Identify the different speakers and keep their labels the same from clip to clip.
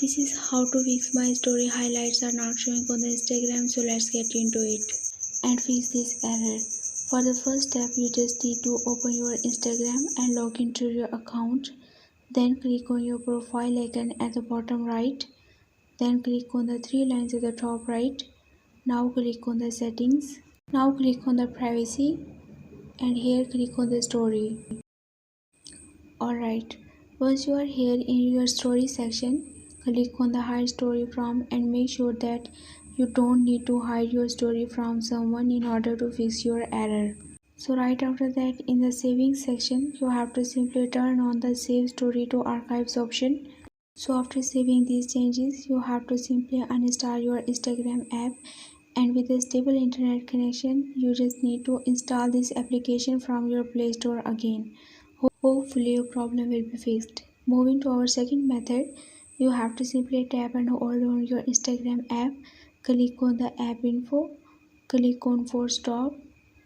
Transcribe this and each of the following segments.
Speaker 1: This is how to fix my story highlights are not showing on the Instagram, so let's get into it and fix this error. For the first step, you just need to open your Instagram and log into your account. Then click on your profile icon at the bottom right. Then click on the three lines at the top right. Now click on the settings. Now click on the privacy and here click on the story. Alright, once you are here in your story section, click on the hide story from and make sure that you don't need to hide your story from someone in order to fix your error. So right after that, in the saving section, you have to simply turn on the save story to archives option. So after saving these changes, you have to simply uninstall your Instagram app, and with a stable internet connection, you just need to install this application from your Play Store again. Hopefully your problem will be fixed. Moving to our second method, you have to simply tap and hold on your Instagram app, click on the app info, click on force stop,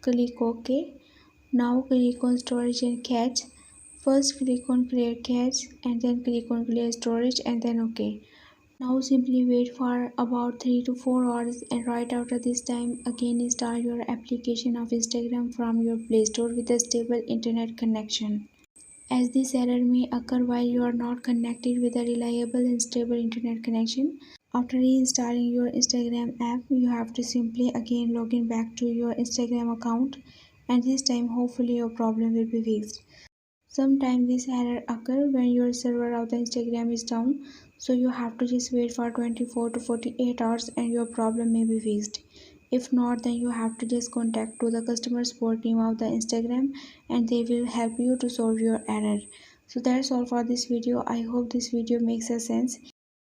Speaker 1: click OK. Now click on storage and cache. First click on clear cache and then click on clear storage and then OK. Now simply wait for about 3 to 4 hours, and right after this time again install your application of Instagram from your Play Store with a stable internet connection. As this error may occur while you are not connected with a reliable and stable internet connection, after reinstalling your Instagram app, you have to simply again log in back to your Instagram account, and this time hopefully your problem will be fixed. Sometimes this error occur when your server of the Instagram is down, so you have to just wait for 24 to 48 hours and your problem may be fixed. If not, then you have to just contact to the customer support team of the Instagram and they will help you to solve your error. So that's all for this video. I hope this video makes a sense.